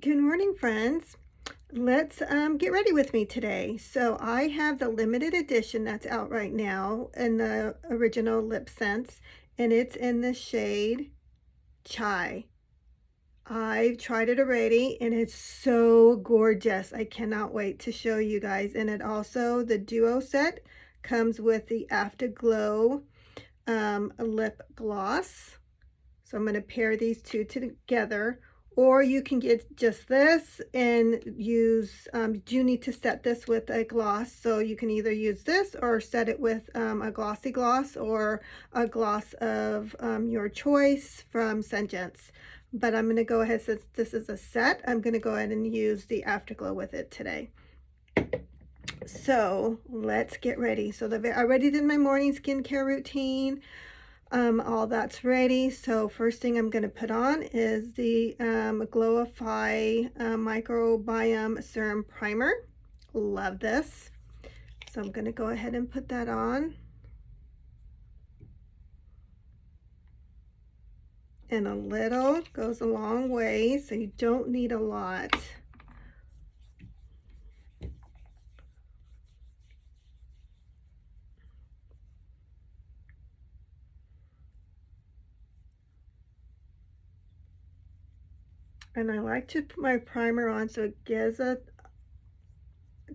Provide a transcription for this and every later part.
Good morning, friends. Let's get ready with me today. So I have the limited edition that's out right now in the original lipsense, and it's in the shade Chai. I've tried it already, and it's so gorgeous. I cannot wait to show you guys. And it also, the duo set comes with the Afterglow lip gloss. So I'm going to pair these two together, or you can get just this and use, you need to set this with a gloss. So you can either use this or set it with a glossy gloss or a gloss of your choice from SeneGence. But I'm going to go ahead, since this is a set, I'm going to go ahead and use the Afterglow with it today. So let's get ready. So I already did my morning skincare routine. All that's ready. So first thing I'm going to put on is the Glowify Microbiome Serum Primer. Love this. So I'm going to go ahead and put that on. And a little goes a long way, so you don't need a lot. And I like to put my primer on so it gives a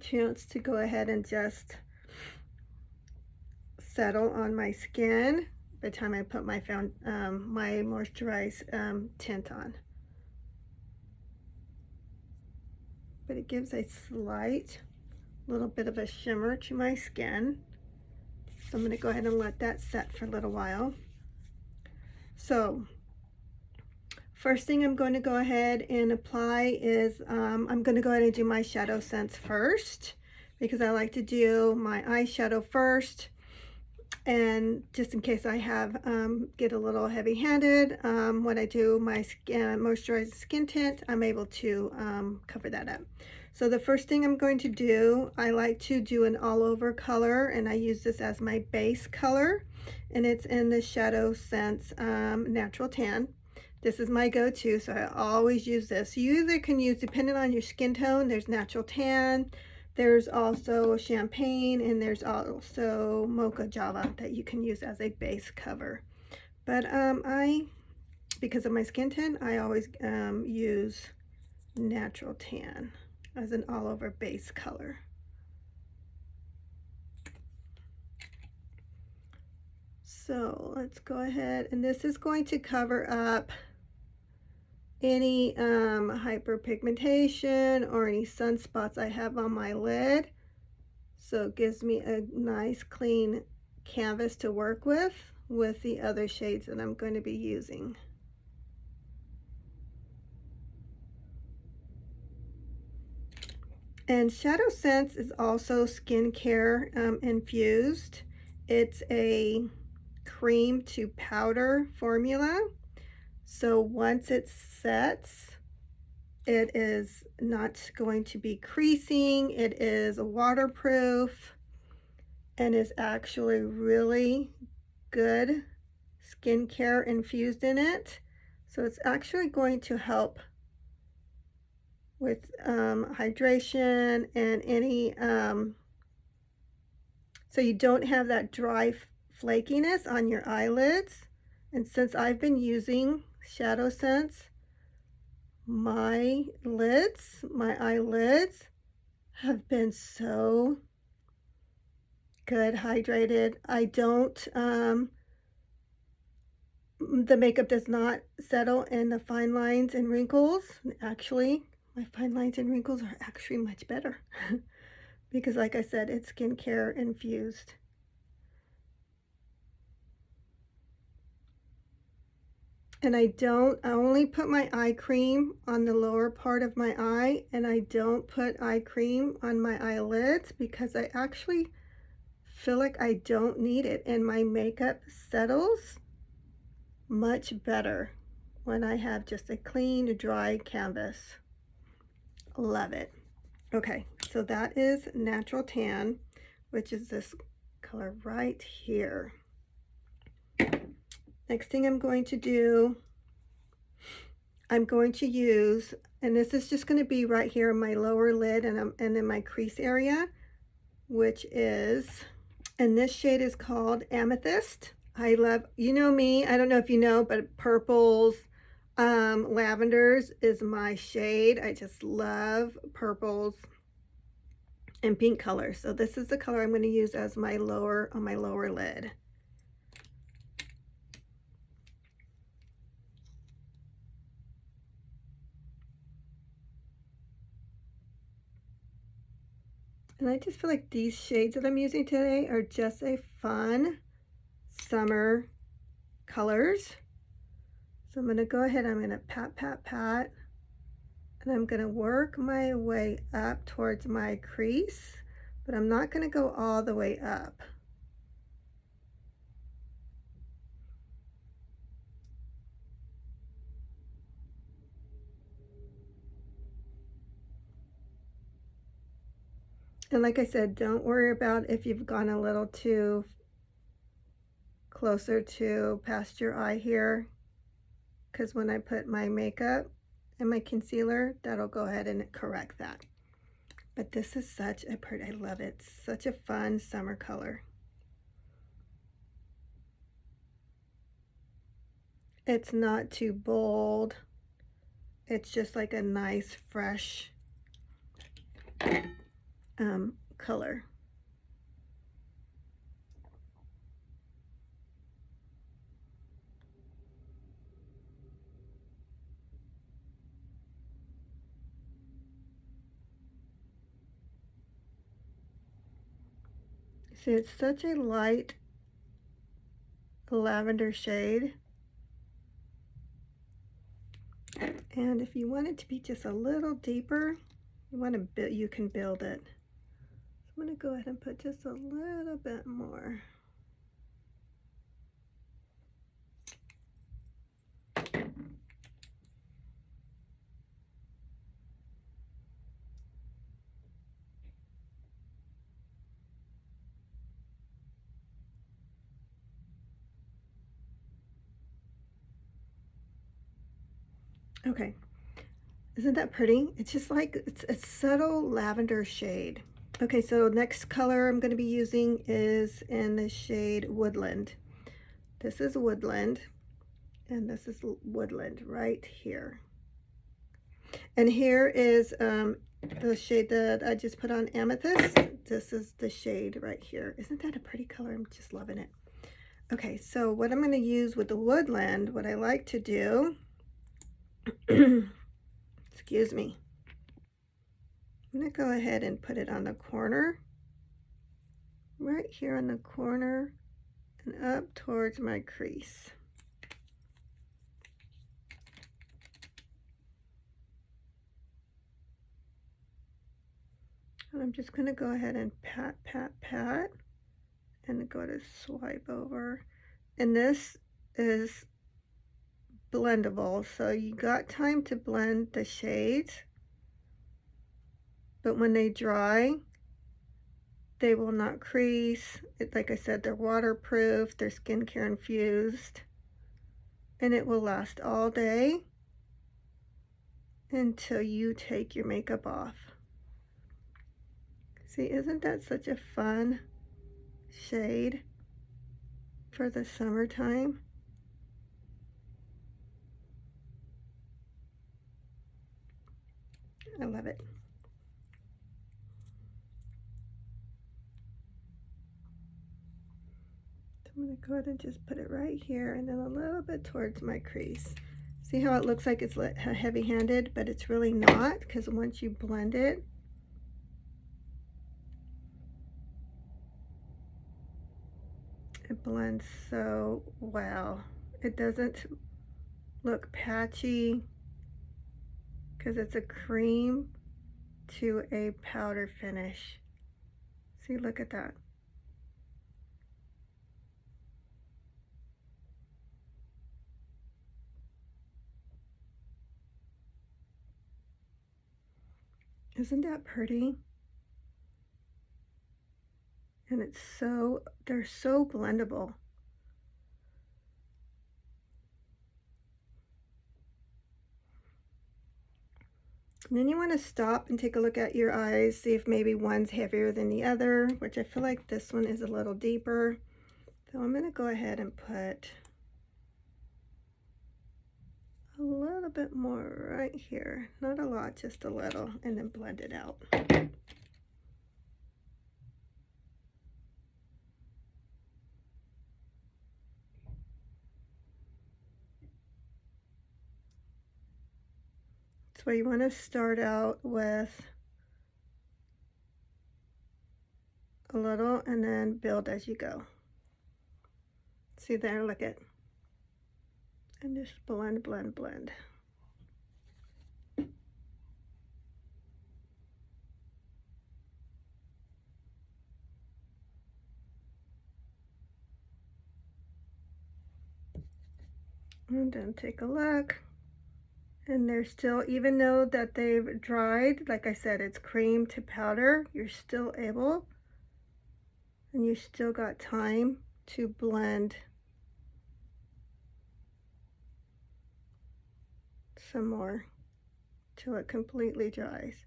chance to go ahead and just settle on my skin by the time I put my my moisturized tint on. But it gives a slight little bit of a shimmer to my skin. So I'm going to go ahead and let that set for a little while. So first thing I'm going to go ahead and apply is I'm going to go ahead and do my ShadowSense first, because I like to do my eyeshadow first. And just in case I have get a little heavy-handed when I do my moisturized skin tint, I'm able to cover that up. So the first thing I'm going to do, I like to do an all-over color, and I use this as my base color, and it's in the ShadowSense Natural Tan. This is my go-to, so I always use this. You either can use, depending on your skin tone, there's Natural Tan, there's also champagne, and there's also mocha java that you can use as a base cover. But because of my skin tone, I always use Natural Tan as an all-over base color. So let's go ahead, and this is going to cover up any hyperpigmentation or any sunspots I have on my lid. So it gives me a nice clean canvas to work with the other shades that I'm going to be using. And ShadowSense is also skincare infused. It's a cream to powder formula. So once it sets, it is not going to be creasing. It is waterproof and is actually really good skincare infused in it. So it's actually going to help with hydration and any so you don't have that dry flakiness on your eyelids. And since I've been using ShadowSense, my eyelids have been so good, hydrated. I don't the makeup does not settle in the fine lines and wrinkles. Actually, my fine lines and wrinkles are actually much better because, like I said, it's skincare infused. And I only put my eye cream on the lower part of my eye, and I don't put eye cream on my eyelids because I actually feel like I don't need it, and my makeup settles much better when I have just a clean, dry canvas. Love it. Okay, so that is Natural Tan, which is this color right here. Next thing I'm going to do, I'm going to use And this is just going to be right here in my lower lid and in my crease area, which is, and this shade is called Amethyst. I love, you know me, I don't know if you know, but purples, lavenders is my shade. I just love purples and pink colors. So this is the color I'm going to use as my lower, on my lower lid. And I just feel like these shades that I'm using today are just a fun summer colors. So I'm going to go ahead, I'm going to pat, pat, pat, and I'm going to work my way up towards my crease, but I'm not going to go all the way up. And like I said, don't worry about if you've gone a little too closer to past your eye here, because when I put my makeup and my concealer, that'll go ahead and correct that. But this is such a pretty, I love it. It's such a fun summer color. It's not too bold. It's just like a nice, fresh color. See, it's such a light lavender shade. And if you want it to be just a little deeper, you can build it. So I'm going to go ahead and put just a little bit more. Okay, isn't that pretty? It's just like, it's a subtle lavender shade. Okay, so next color I'm going to be using is in the shade Woodland. This is Woodland, and this is Woodland right here. And here is the shade that I just put on, Amethyst. This is the shade right here. Isn't that a pretty color? I'm just loving it. Okay, so what I'm going to use with the Woodland, what I like to do, excuse me, I'm going to go ahead and put it on the corner, right here on the corner, and up towards my crease. And I'm just going to go ahead and pat, pat, pat, and go to swipe over. And this is blendable, so you got time to blend the shades, but when they dry, they will not crease. Like I said, they're waterproof, they're skincare infused, and it will last all day until you take your makeup off. See, isn't that such a fun shade for the summertime? I love it. So I'm going to go ahead and just put it right here and then a little bit towards my crease. See how it looks like it's heavy-handed, but it's really not, because once you blend it, it blends so well. It doesn't look patchy because it's a cream to a powder finish. See, look at that. Isn't that pretty? And it's so, they're so blendable. And then you want to stop and take a look at your eyes, see if maybe one's heavier than the other, which I feel like this one is a little deeper. So I'm going to go ahead and put a little bit more right here. Not a lot, just a little, and then blend it out. So you want to start out with a little and then build as you go. See there, look at, and just blend, blend, blend. And then take a look. And they're still, even though that they've dried, like I said, it's cream to powder, you're still able, and you still got time to blend some more till it completely dries.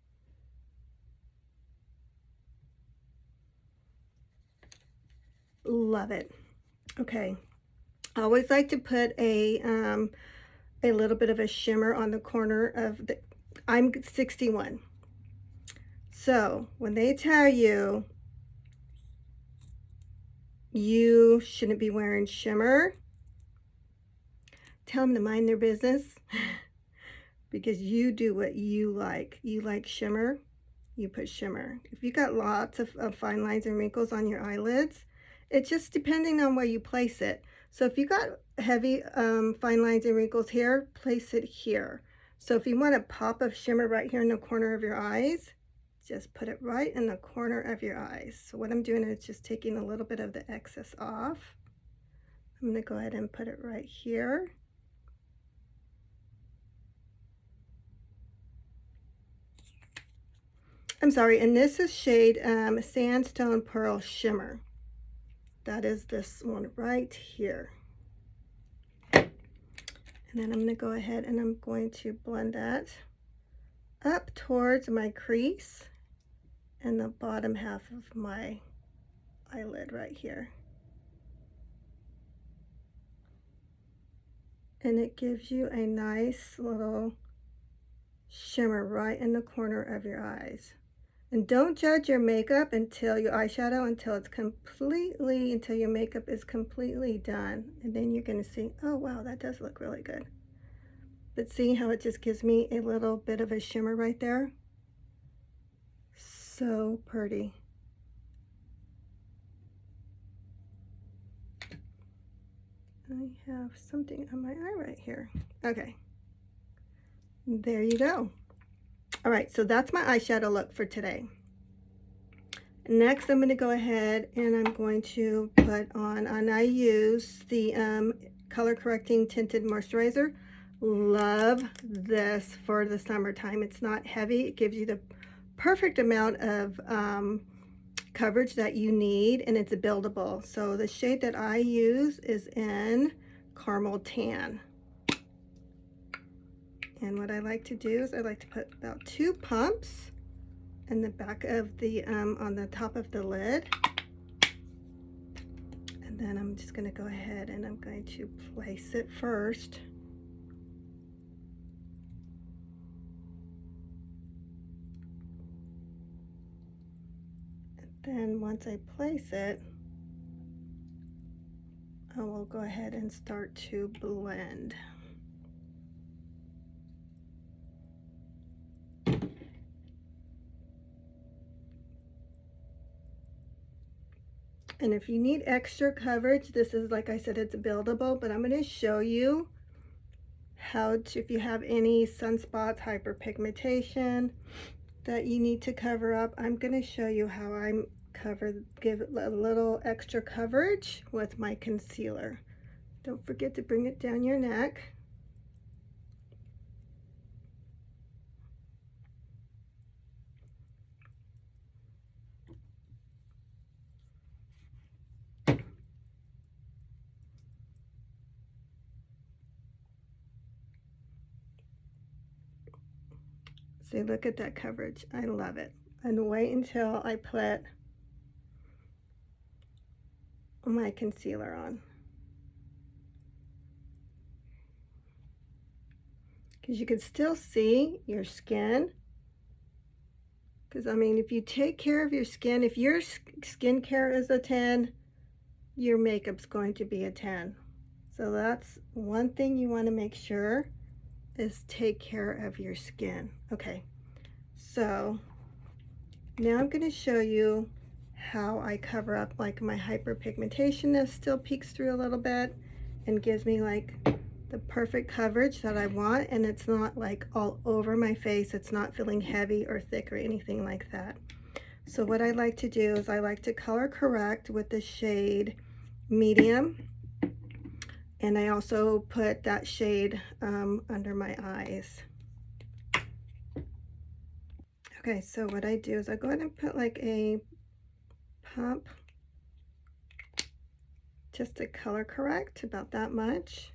Love it. Okay, I always like to put a little bit of a shimmer on the corner of the, I'm 61. So when they tell you you shouldn't be wearing shimmer, tell them to mind their business because you do what you like. You like shimmer, you put shimmer. If you got lots of fine lines and wrinkles on your eyelids, it's just depending on where you place it. So if you got heavy fine lines and wrinkles here, place it here. So if you want a pop of shimmer right here in the corner of your eyes, just put it right in the corner of your eyes. So what I'm doing is just taking a little bit of the excess off. I'm going to go ahead and put it right here. I'm sorry, and this is shade Sandstone Pearl Shimmer. That is this one right here. And then I'm going to go ahead and I'm going to blend that up towards my crease and the bottom half of my eyelid right here. And it gives you a nice little shimmer right in the corner of your eyes. And don't judge your makeup until your eyeshadow until your makeup is completely done. And then you're going to see, oh wow, that does look really good. But see how it just gives me a little bit of a shimmer right there? So pretty. I have something on my eye right here. Okay. There you go. All right, so that's my eyeshadow look for today. Next, I'm going to go ahead and I'm going to put on, and I use the color correcting tinted moisturizer. Love this for the summertime. It's not heavy. It gives you the perfect amount of coverage that you need, and it's buildable. So the shade that I use is in Caramel Tan. And what I like to do is I like to put about 2 pumps in the back of the, on the top of the lid. And then I'm just going to go ahead and I'm going to place it first. And then once I place it, I will go ahead and start to blend. And if you need extra coverage, this is, like I said, it's buildable, but I'm going to show you how to, if you have any sunspots, hyperpigmentation that you need to cover up, I'm going to show you how I'm give it a little extra coverage with my concealer. Don't forget to bring it down your neck. See, look at that coverage. I love it. And wait until I put my concealer on. Because you can still see your skin. Because, I mean, if you take care of your skin, if your skincare is a 10, your makeup's going to be a 10. So that's one thing you want to make sure is take care of your skin. Okay, so now I'm going to show you how I cover up like my hyperpigmentation that still peeks through a little bit and gives me like the perfect coverage that I want, and it's not like all over my face. It's not feeling heavy or thick or anything like that. So what I like to do is I like to color correct with the shade medium, and I also put that shade under my eyes. Okay, so what I do is I go ahead and put like a pump just to color correct, about that much.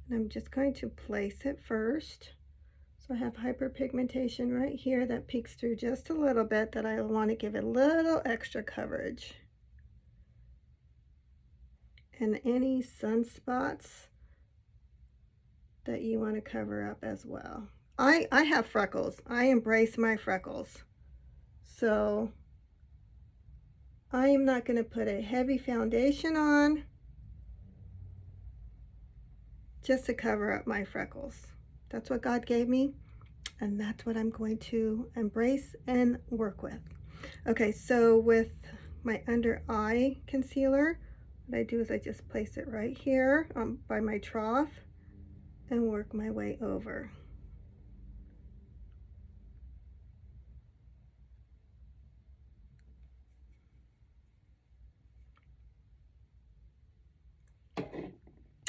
And I'm just going to place it first. So I have hyperpigmentation right here that peeks through just a little bit that I want to give it a little extra coverage. And any sunspots that you want to cover up as well. I have freckles. I embrace my freckles. So I am not going to put a heavy foundation on just to cover up my freckles. That's what God gave me, and that's what I'm going to embrace and work with. Okay, so with my under eye concealer, what I do is I just place it right here by my trough and work my way over.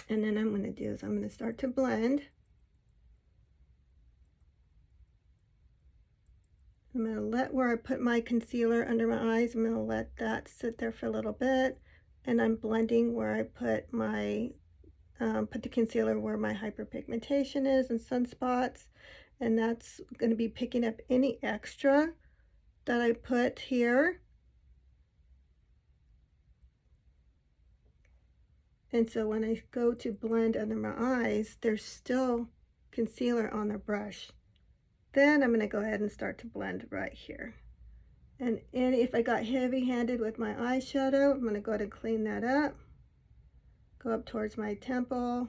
And then I'm going to do is I'm going to start to blend. I'm going to let where I put my concealer under my eyes, I'm going to let that sit there for a little bit. And I'm blending where I put my, put the concealer where my hyperpigmentation is and sunspots. And that's going to be picking up any extra that I put here. And so when I go to blend under my eyes, there's still concealer on the brush. Then I'm going to go ahead and start to blend right here. And if I got heavy-handed with my eyeshadow, I'm going to go ahead and clean that up. Go up towards my temple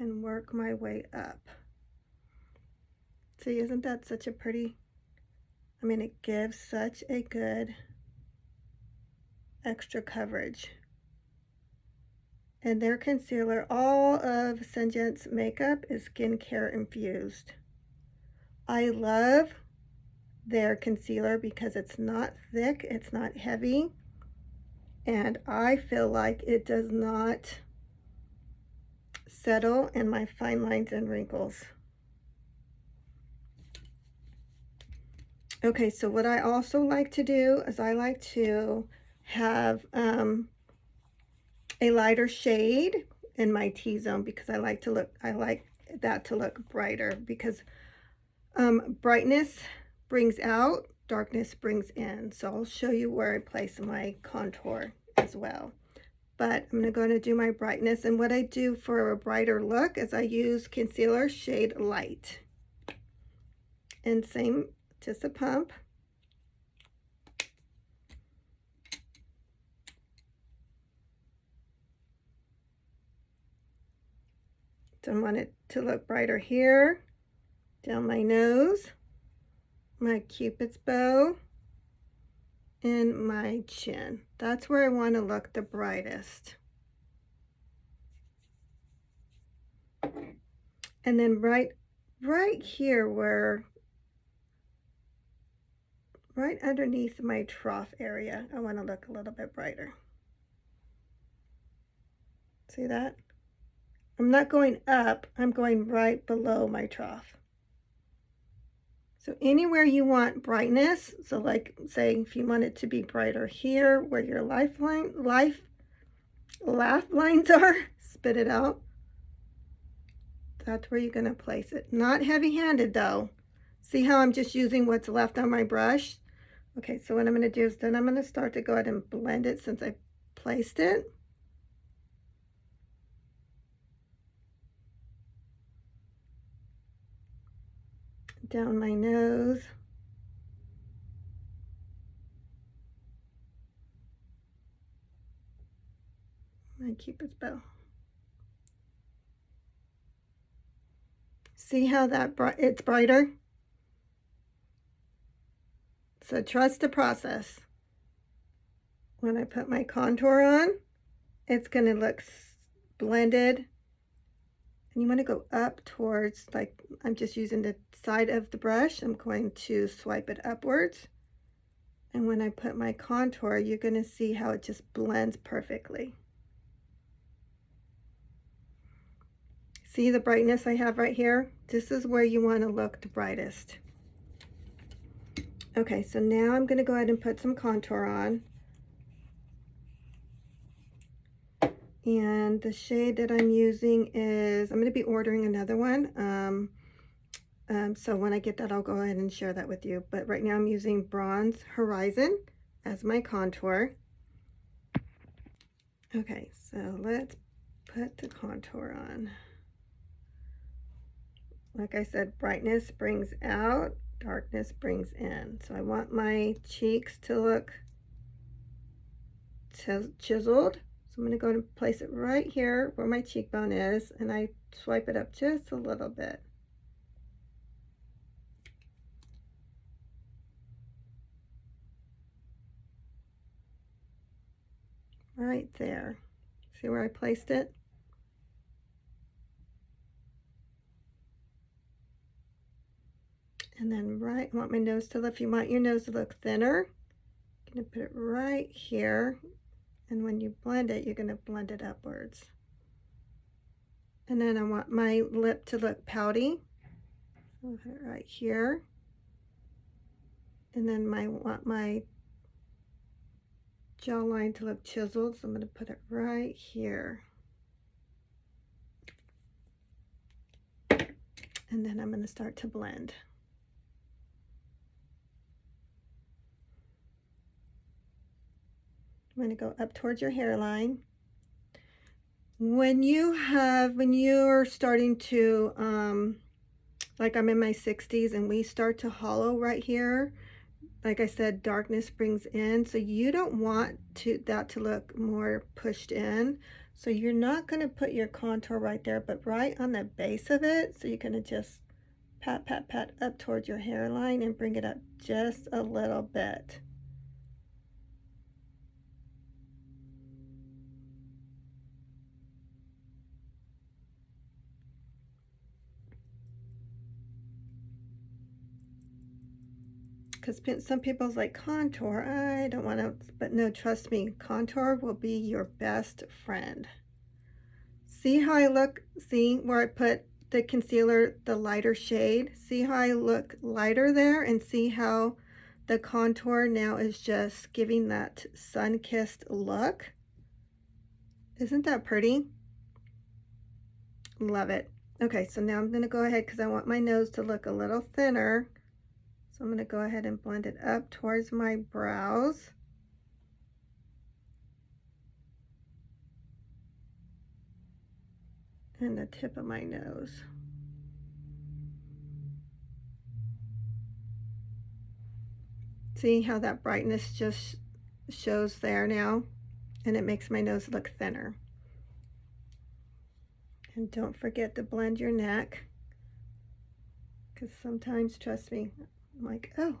and work my way up. See, isn't that such a pretty, I mean, it gives such a good extra coverage. And their concealer, all of SeneGence makeup is skincare infused. I love their concealer because it's not thick, it's not heavy, and I feel like it does not settle in my fine lines and wrinkles. Okay, so what I also like to do is I like to have a lighter shade in my T-zone because I like that to look brighter, because brightness brings out, darkness brings in. So I'll show you where I place my contour as well. But I'm going to do my brightness, and what I do for a brighter look is I use concealer shade Light. And same, just a pump. So I want it to look brighter here, down my nose, my Cupid's bow, and my chin. That's where I want to look the brightest. And then right here where, right underneath my trough area, I want to look a little bit brighter. See that? I'm not going up, I'm going right below my trough. So anywhere you want brightness, so like say if you want it to be brighter here where your laugh lines are, spit it out. That's where you're going to place it. Not heavy-handed though. See how I'm just using what's left on my brush? Okay, so what I'm going to do is then I'm going to start to go ahead and blend it since I placed it. Down my nose. My Cupid's bow. See how that it's brighter? So trust the process. When I put my contour on, it's going to look blended. And you want to go up towards, like, I'm just using the side of the brush. I'm going to swipe it upwards. And when I put my contour, you're going to see how it just blends perfectly. See the brightness I have right here? This is where you want to look the brightest. Okay, so now I'm going to go ahead and put some contour on. And the shade that I'm using is, I'm going to be ordering another one. So when I get that, I'll go ahead and share that with you. But right now I'm using Bronze Horizon as my contour. Okay, so let's put the contour on. Like I said, brightness brings out, darkness brings in. So I want my cheeks to look chiseled. So I'm going to go and place it right here where my cheekbone is, and I swipe it up just a little bit. Right there. See where I placed it? And then I want my nose to look, if you want your nose to look thinner, I'm going to put it right here. And when you blend it, you're going to blend it upwards. And then I want my lip to look pouty. So I'll put it right here. And then I want my jawline to look chiseled, so I'm going to put it right here. And then I'm going to start to blend. I'm going to go up towards your hairline. When you're starting to, like I'm in my 60s and we start to hollow right here, like I said, darkness brings in, so you don't want that to look more pushed in. So you're not going to put your contour right there, but right on the base of it. So you're going to just pat, pat, pat up towards your hairline and bring it up just a little bit. Because some people's like, contour, I don't want to, but no, trust me, contour will be your best friend. See how I look, see where I put the concealer, the lighter shade? See how I look lighter there, and see how the contour now is just giving that sun-kissed look? Isn't that pretty? Love it. Okay, so now I'm going to go ahead, because I want my nose to look a little thinner. So I'm going to go ahead and blend it up towards my brows. And the tip of my nose. See how that brightness just shows there now? And it makes my nose look thinner. And don't forget to blend your neck. Because sometimes, trust me, I'm like, oh,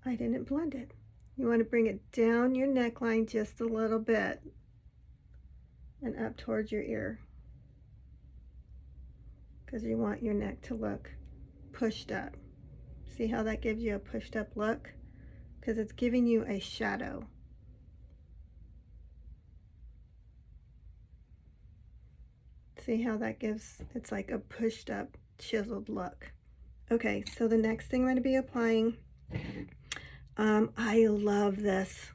I didn't blend it. You want to bring it down your neckline just a little bit and up towards your ear, because you want your neck to look pushed up. See how that gives you a pushed up look? Because it's giving you a shadow. See how that gives, it's like a pushed up, chiseled look. Okay, so the next thing I'm going to be applying, I love this.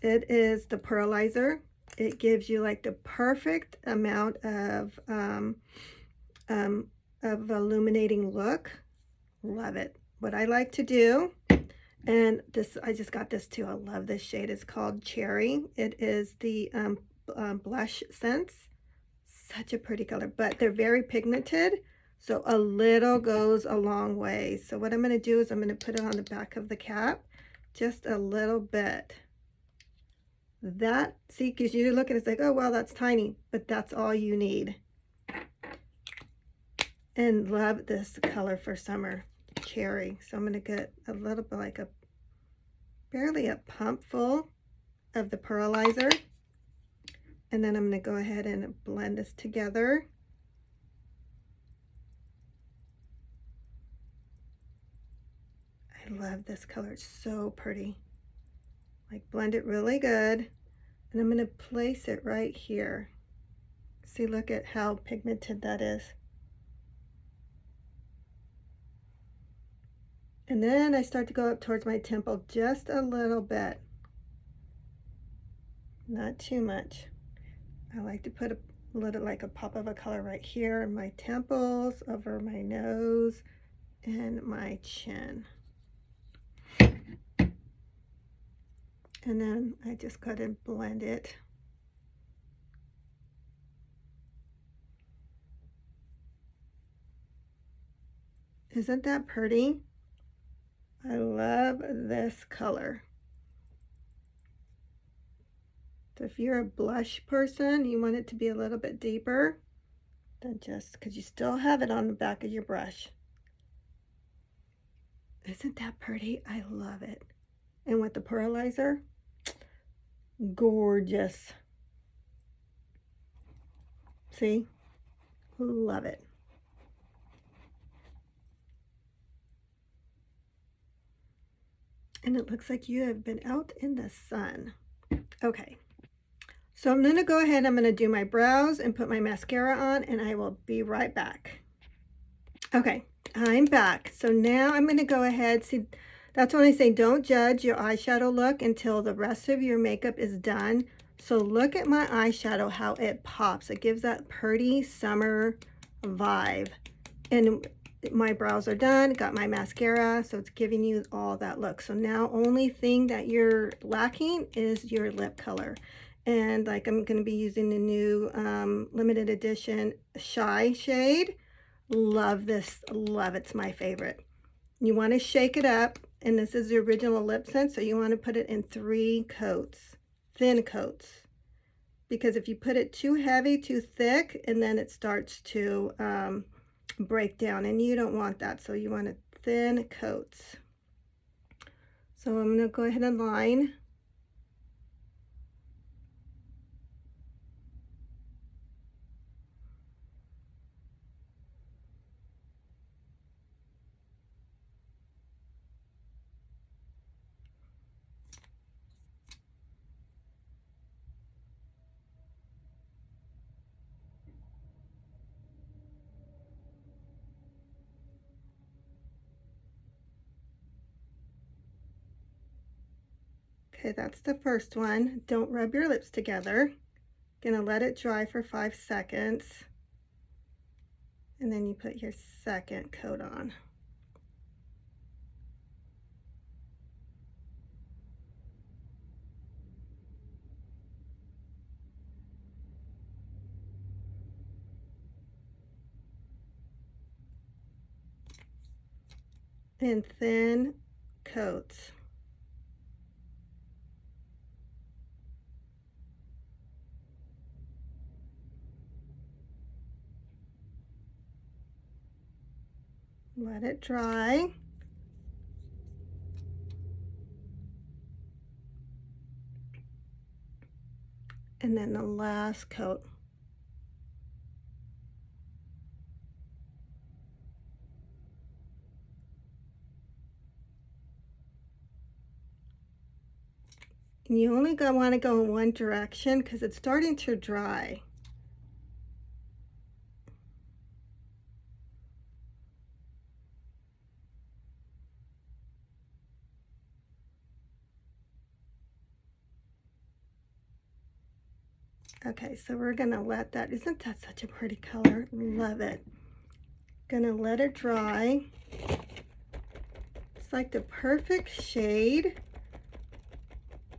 It is the Pearlizer. It gives you like the perfect amount of illuminating look. Love it. What I like to do, and this, I just got this too. I love this shade. It's called Cherry. It is the blush sense. Such a pretty color, but they're very pigmented. So a little goes a long way. So what I'm going to do is I'm going to put it on the back of the cap, just a little bit. That, see, because you look and it's like, oh, well, that's tiny, but that's all you need. And love this color for summer, Cherry. So I'm going to get a little bit, like barely a pump full of the Pearlizer. And then I'm going to go ahead and blend this together. I love this color. It's so pretty. Like, blend it really good. And I'm going to place it right here. See, look at how pigmented that is. And then I start to go up towards my temple just a little bit. Not too much. I like to put a little, like a pop of a color right here in my temples, over my nose, and my chin. And then I just go ahead and blend it. Isn't that pretty? I love this color. So if you're a blush person, you want it to be a little bit deeper, then just, because you still have it on the back of your brush. Isn't that pretty? I love it. And with the Pearlizer, gorgeous. See? Love it. And it looks like you have been out in the sun. Okay. So I'm going to go ahead, I'm going to do my brows and put my mascara on, and I will be right back. Okay, I'm back. So now I'm going to go ahead, see, that's when I say don't judge your eyeshadow look until the rest of your makeup is done. So look at my eyeshadow, how it pops. It gives that pretty summer vibe. And my brows are done, got my mascara, so it's giving you all that look. So now only thing that you're lacking is your lip color. And like, I'm going to be using the new limited edition Shy shade. Love this, love it's my favorite. You want to shake it up, and this is the original lipsense, so you want to put it in 3 coats, thin coats, because if you put it too heavy, too thick, and then it starts to break down, and you don't want that. So you want a thin coats. So I'm going to go ahead and line. Okay, that's the first one. Don't rub your lips together. Gonna let it dry for 5 seconds. And then you put your second coat on. And thin coats. Let it dry. And then the last coat. And you only want to go in one direction because it's starting to dry. Okay, so we're gonna let that, isn't that such a pretty color? Love it. Gonna let it dry. It's like the perfect shade.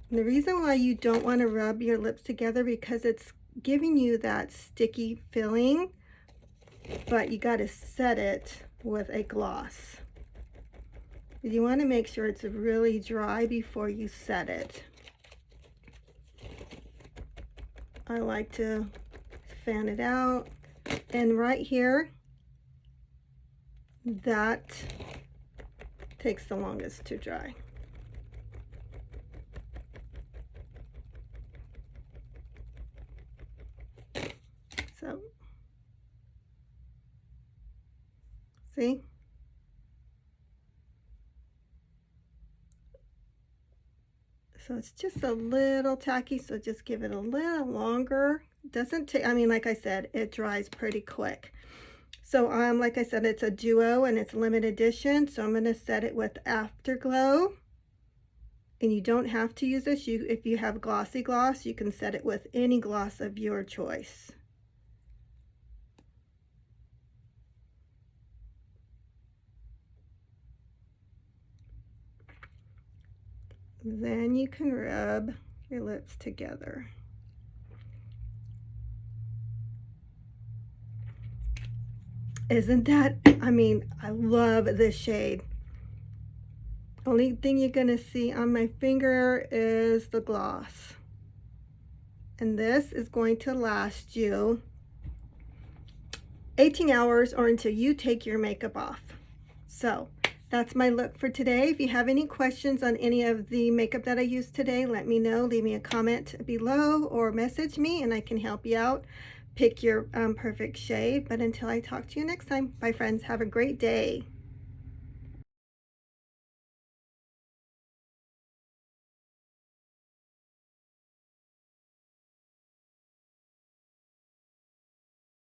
And the reason why you don't want to rub your lips together, because it's giving you that sticky feeling, but you got to set it with a gloss. You want to make sure it's really dry before you set it. I like to fan it out, and right here, that takes the longest to dry. So, see? So it's just a little tacky, so just give it a little longer. Doesn't take, I mean, like I said, it dries pretty quick. So like I said, it's a duo and it's limited edition, so I'm going to set it with Afterglow. And you don't have to use this. If you have glossy gloss, you can set it with any gloss of your choice. Then you can rub your lips together. Isn't that, I mean, I love this shade. Only thing you're gonna see on my finger is the gloss. And this is going to last you 18 hours or until you take your makeup off. So that's my look for today. If you have any questions on any of the makeup that I used today, let me know. Leave me a comment below or message me and I can help you out. Pick your perfect shade. But until I talk to you next time, bye friends. Have a great day.